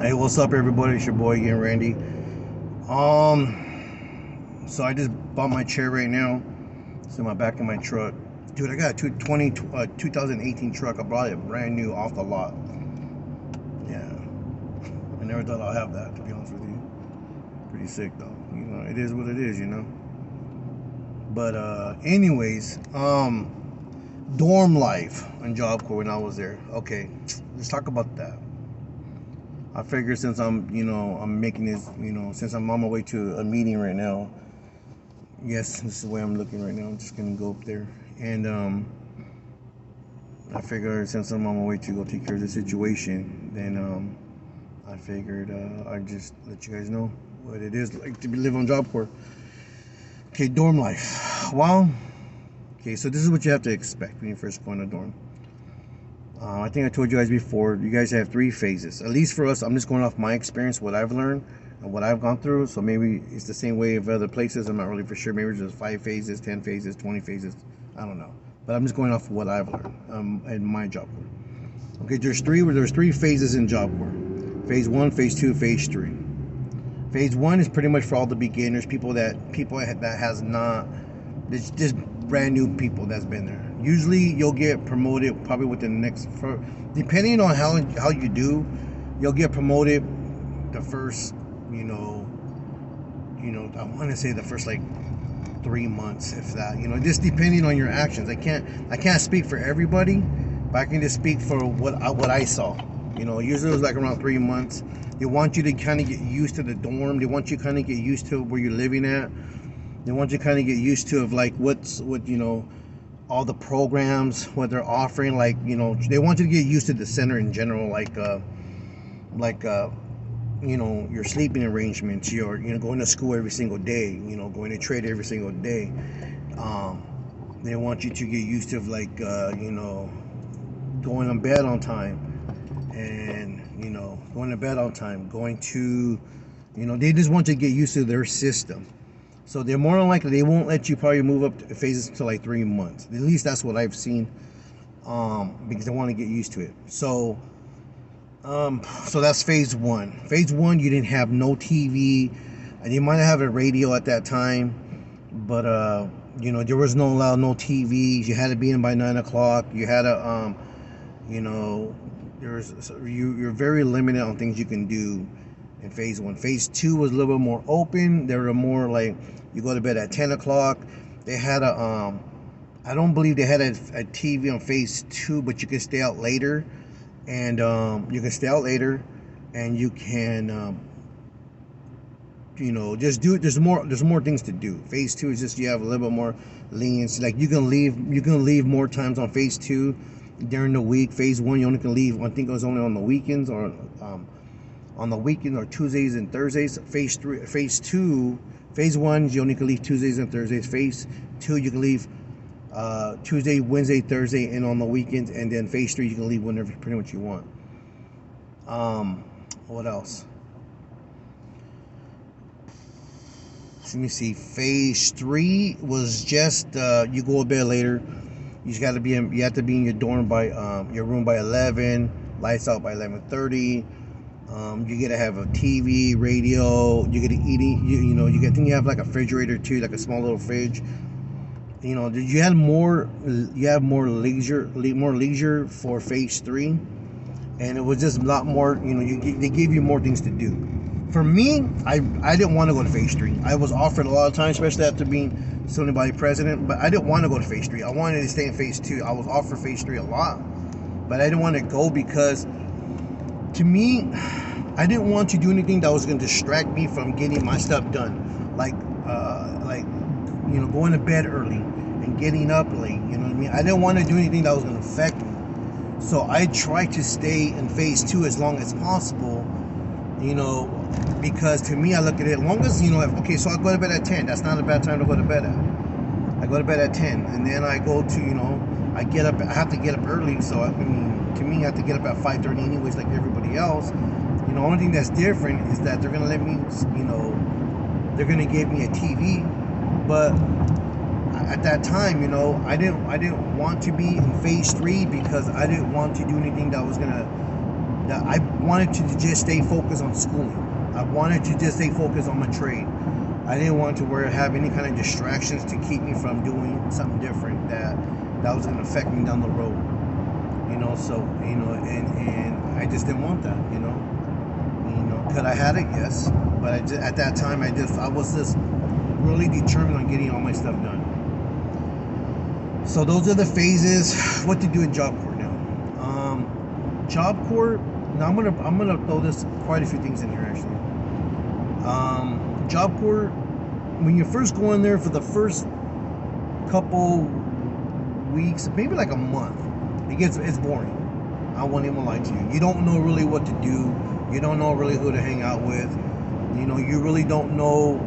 Hey, what's up, everybody? It's your boy again, Randy. So I just bought my chair right now. It's in my back of my truck. Dude, I got a 2018 truck. I brought it brand new off the lot. Yeah, I never thought I'd have that, to be honest with you. Pretty sick, though. You know, it is what it is, you know. But, anyways, dorm life on Job Corps when I was there. Okay, let's talk about that. I figure since I'm making this, since I'm on my way to a meeting right now. Yes, this is the way I'm looking right now. I'm just gonna go up there, and I figured since I'm on my way to go take care of the situation, then I figured I'd just let you guys know what it is like to live on Job Corps. Okay, dorm life. Well, okay, so this is what you have to expect when you first go in a dorm. I think I told you guys before, you guys have 3 phases. At least for us, I'm just going off my experience, what I've learned, and what I've gone through. So maybe it's the same way of other places. I'm not really for sure. Maybe it's just 5 phases, 10 phases, 20 phases. I don't know. But I'm just going off what I've learned in my Job Corps. Okay, there's 3 phases in Job Corps. Phase 1, Phase 2, Phase 3. Phase 1 is pretty much for all the beginners, people that has not, it's just brand new people that's been there. Usually you'll get promoted probably within the next, depending on how you do, you'll get promoted the first, I want to say the first like 3 months, if that, just depending on your actions. I can't speak for everybody, but I can just speak for what I saw. Usually it was like around 3 months. They want you to kind of get used to the dorm. They want you to kind of get used to where you're living at. They want you to kind of get used to of like what all the programs, what they're offering. Like, they want you to get used to the center in general, like your sleeping arrangements, your going to school every single day, going to trade every single day. They want you to get used to like going to bed on time, and going to bed on time, going to they just want you to get used to their system. So they're more than likely they won't let you probably move up to phases until like 3 months. At least that's what I've seen, because they want to get used to it. So that's phase 1. Phase 1, you didn't have no TV, and you might have a radio at that time, but there was no TVs. You had to be in by 9 o'clock. You had to you're very limited on things you can do in phase 1. Phase 2 was a little bit more open. There were more like you go to bed at 10 o'clock. They had I don't believe they had a TV on phase 2, but you can stay out later, and you can just do it. There's more things to do. Phase 2 is just you have a little bit more leniency. Like you can leave more times on phase 2 during the week. Phase 1, you only can leave, I think it was only on the weekends, or Tuesdays and Thursdays. Phase 2, phase 1, you only can leave Tuesdays and Thursdays. Phase 2, you can leave Tuesday, Wednesday, Thursday, and on the weekends. And then phase 3, you can leave whenever pretty much you want. What else? Let me see. Phase 3 was just you go to bed later. You have to be in your dorm by your room by 11. Lights out by 11:30. You get to have a TV, radio. You get to eating. I think you have like a refrigerator too, like a small little fridge. You have more leisure for phase 3, and it was just a lot more. They gave you more things to do. For me, I didn't want to go to phase 3. I was offered a lot of times, especially after being student body president, but I didn't want to go to phase 3. I wanted to stay in phase 2. I was offered phase 3 a lot, but I didn't want to go because, to me, I didn't want to do anything that was going to distract me from getting my stuff done, like going to bed early and getting up late. You know what I mean? I didn't want to do anything that was going to affect me. So I tried to stay in phase 2 as long as possible. Because to me, I look at it, as long as, okay, so I go to bed at 10. That's not a bad time to go to bed at. I go to bed at 10, and then I go to, I have to get up early, so to me, I have to get up at 5:30 anyways, like everybody else. The only thing that's different is that they're going to let me, they're going to give me a TV, but at that time, I didn't want to be in phase 3 because I didn't want to do anything that that I wanted to just stay focused on schooling. I wanted to just stay focused on my trade. I didn't want to have any kind of distractions to keep me from doing something different that was going to affect me down the road. So and I just didn't want that. Could I had it? Yes, but at that time I was just really determined on getting all my stuff done. So those are the phases. What to do in Job Corps now? Job Corps. Now I'm gonna throw this quite a few things in here actually. Job Corps. When you first go in there for the first couple weeks, maybe like a month, it's boring. I won't even lie to you. You don't know really what to do. You don't know really who to hang out with. You really don't know.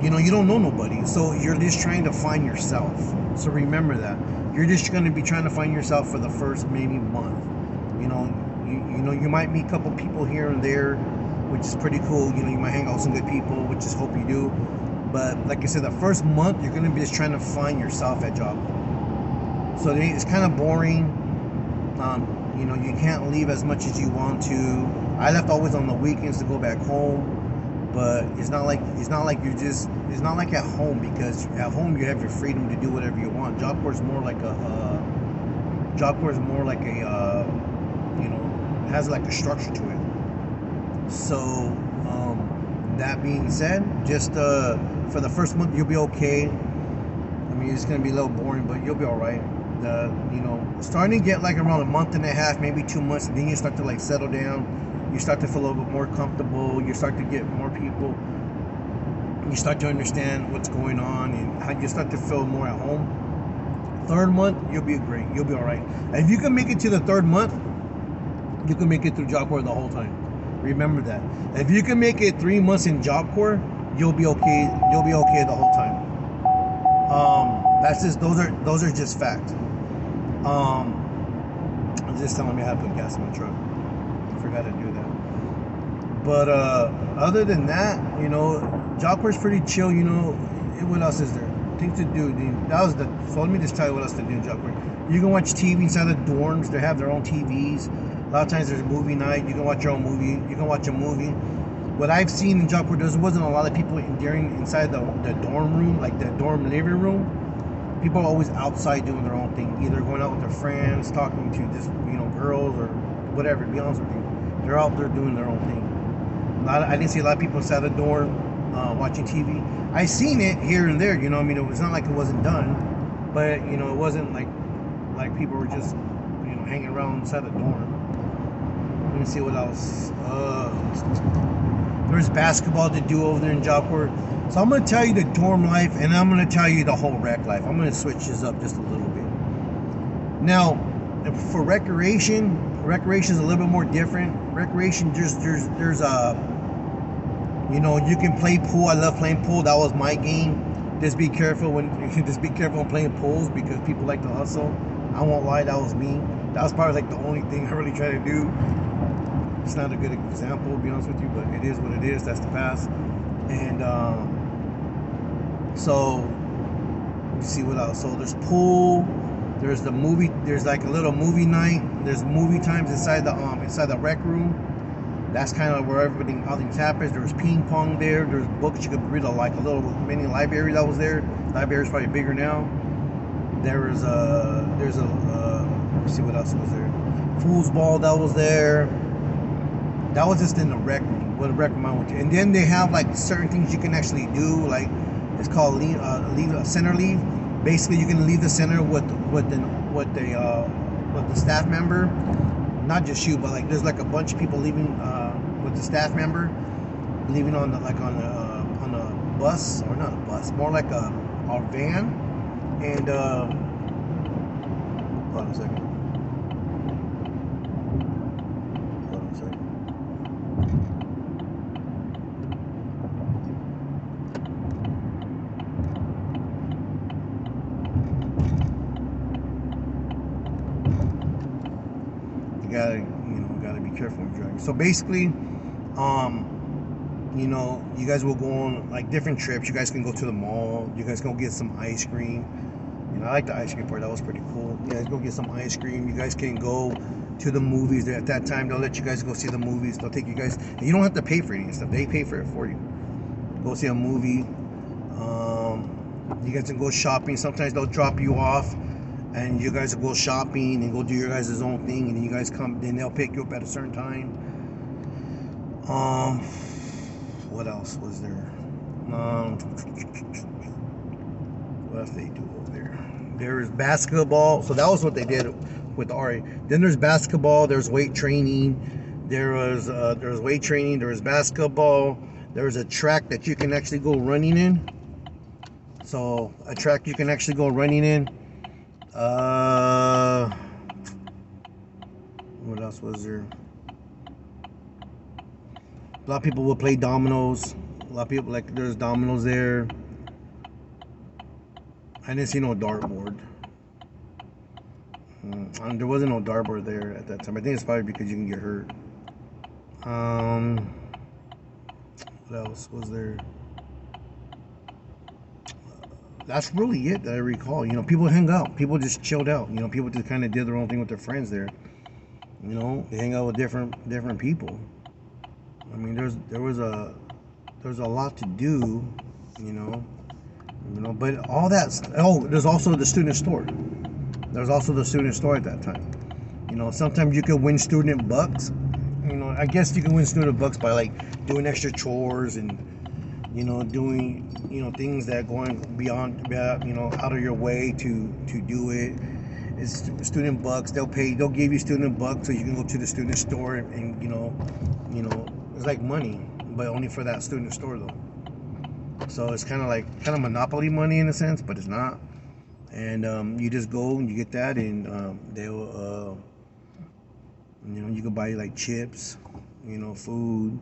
You don't know nobody. So you're just trying to find yourself. So remember that. You're just going to be trying to find yourself for the first maybe month. You might meet a couple people here and there, which is pretty cool. You might hang out with some good people, which is hope you do. But like I said, the first month you're going to be just trying to find yourself at Job Corps. So it's kind of boring. You can't leave as much as you want to. I left always on the weekends to go back home, but it's not like at home, because at home you have your freedom to do whatever you want. Job Corps is more like a has like a structure to it. So that being said, just for the first month you'll be okay. I mean, it's gonna be a little boring, but you'll be all right. Starting to get like around a month and a half, maybe 2 months, and then you start to like settle down. You start to feel a little bit more comfortable. You start to get more people. You start to understand what's going on, and how you start to feel more at home. Third month, you'll be great. You'll be all right. If you can make it to the third month, you can make it through Job Corps the whole time. Remember that. If you can make it 3 months in Job Corps, you'll be okay. You'll be okay the whole time. Those are just facts. I'm just telling me how to put gas in my truck. I forgot to do that. But other than that, Job Corps is pretty chill. What else is there? Things to do. So let me just tell you what else to do in Job Corps. You can watch TV inside the dorms. They have their own TVs. A lot of times there's a movie night. You can watch your own movie. You can watch a movie. What I've seen in Job Corps, there wasn't a lot of people inside the dorm room, like the dorm living room. People are always outside doing their own thing, either going out with their friends, talking to just girls or whatever. To be honest with you, they're out there doing their own thing. I didn't see a lot of people inside the dorm watching TV. I seen it here and there. It was not like it wasn't done, but it wasn't like people were just hanging around inside the dorm. Let me see what else. There's basketball to do over there in Job Corps. So I'm going to tell you the dorm life, and I'm going to tell you the whole rec life. I'm going to switch this up just a little bit. Now, for recreation is a little bit more different. Recreation, there's you can play pool. I love playing pool. That was my game. Just be careful when playing pools, because people like to hustle. I won't lie, that was me. That was probably like the only thing I really try to do. It's not a good example, to be honest with you, but it is what it is. That's the past. And so let's see what else. So there's pool. There's the movie. There's like a little movie night. There's movie times inside the rec room. That's kind of where all things happens. There's ping pong there. There's books you could read, like a little mini library that was there. Library's probably bigger now. Let's see what else was there. Foosball that was there. That was just in the rec room. What the rec room I went to. And then they have like certain things you can actually do. Like it's called center leave. Basically, you can leave the center with the staff member. Not just you, but like there's like a bunch of people leaving with the staff member, leaving on a bus, or not a bus, more like a van. And hold on a second. Gotta be careful when you're driving. So basically, you guys will go on like different trips. You guys can go to the mall. You guys can go get some ice cream. I like the ice cream part. That was pretty cool. You guys go get some ice cream. You guys can go to the movies. At that time, they'll let you guys go see the movies. They'll take you guys, and you don't have to pay for any stuff. They pay for it for you. Go see a movie. You guys can go shopping. Sometimes they'll drop you off, and you guys will go shopping and go do your guys' own thing, and then you guys come. Then they'll pick you up at a certain time. What else was there? What else they do over there? There is basketball. So that was what they did with Ari. Then there's basketball. There's weight training. There was weight training. There was basketball. There was a track that you can actually go running in. So a track you can actually go running in. What else was there? A lot of people will play dominoes. A lot of people, like, there's dominoes there. I didn't see no dartboard. There wasn't no dartboard there at that time. I think it's probably because you can get hurt. What else was there? That's really it that I recall. You know, people hang out. People just chilled out. You know, people just kind of did their own thing with their friends there. You know, they hang out with different people. I mean, there was a lot to do. You know, but all that. Oh, there's also the student store. There's also the student store at that time. You know, sometimes you could win student bucks. You know, I guess you can win student bucks by like doing extra chores and, you know, doing, you know, things that going beyond, you know, out of your way to do it. It's student bucks. They'll give you student bucks so you can go to the student store and you know, it's like money, but only for that student store though. So it's kind of monopoly money in a sense, but it's not. And you just go and you get that, and they'll, you know, you can buy like chips, you know, food,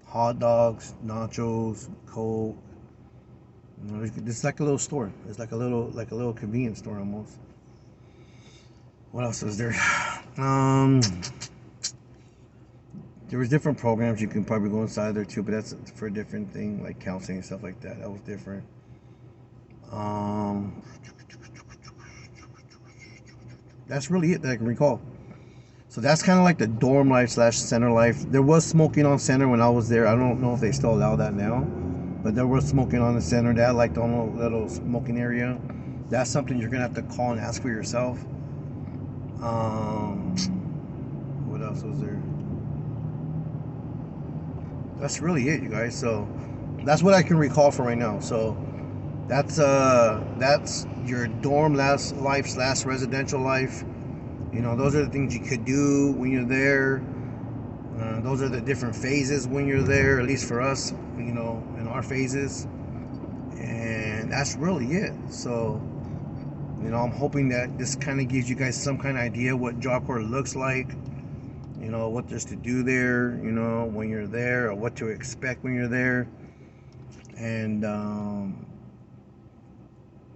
hot dogs, nachos, Coke. You know, it's like a little store. It's like a little convenience store almost. What else was there? There was different programs you can probably go inside there too, but that's for a different thing, like counseling and stuff like that. That was different. That's really it that I can recall. So that's kind of like the dorm life / center life. There was smoking on center when I was there. I don't know if they still allow that now, but there was smoking on the center. They had like the little smoking area. That's something you're gonna have to call and ask for yourself. What else was there? That's really it, you guys. So that's what I can recall for right now. So that's your dorm life / residential life. You know, those are the things you could do when you're there. Those are the different phases when you're there, at least for us, you know, in our phases. And that's really it. So, you know, I'm hoping that this kind of gives you guys some kind of idea what Job Corps looks like. You know, what there's to do there, you know, when you're there, or what to expect when you're there. And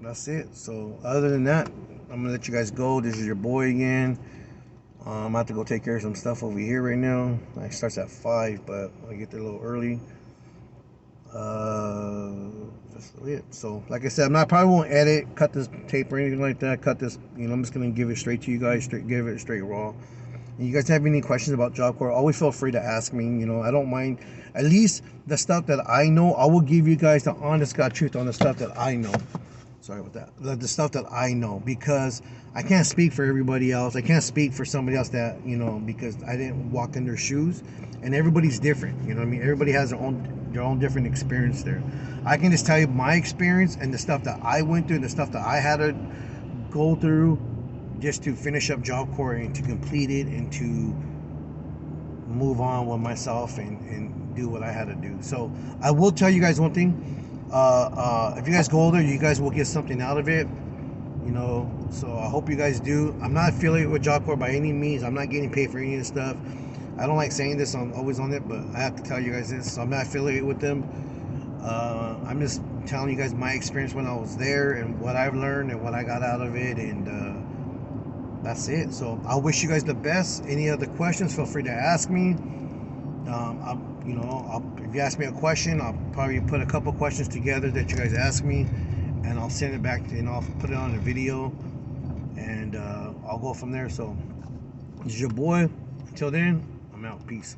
that's it. So other than that, I'm gonna let you guys go. This is your boy again. I'm about to go take care of some stuff over here right now. It starts at 5, but I get there a little early. That's really it. So like I said, probably won't edit, cut this tape or anything like that. Cut this, you know, I'm just gonna give it straight to you guys, give it straight raw. And you guys have any questions about Job Corps, always feel free to ask me. You know, I don't mind. At least the stuff that I know, I will give you guys the honest God truth on the stuff that I know. Sorry about that. The stuff that I know, because I can't speak for everybody else. I can't speak for somebody else that, you know, because I didn't walk in their shoes, and everybody's different. You know what I mean? Everybody has their own different experience there. I can just tell you my experience and the stuff that I went through and the stuff that I had to go through just to finish up Job Corps and to complete it and to move on with myself and do what I had to do. So I will tell you guys one thing. If you guys go there, you guys will get something out of it, you know. So I hope you guys do. I'm not affiliated with Job Corps by any means. I'm not getting paid for any of this stuff. I don't like saying this, I'm always on it, but I have to tell you guys this. So I'm not affiliated with them. I'm just telling you guys my experience when I was there and what I've learned and what I got out of it, and that's it. So I wish you guys the best. Any other questions, feel free to ask me. If you ask me a question, I'll probably put a couple questions together that you guys ask me, and I'll send it back and I'll put it on a video, and I'll go from there. So This is your boy. Until then, I'm out. Peace.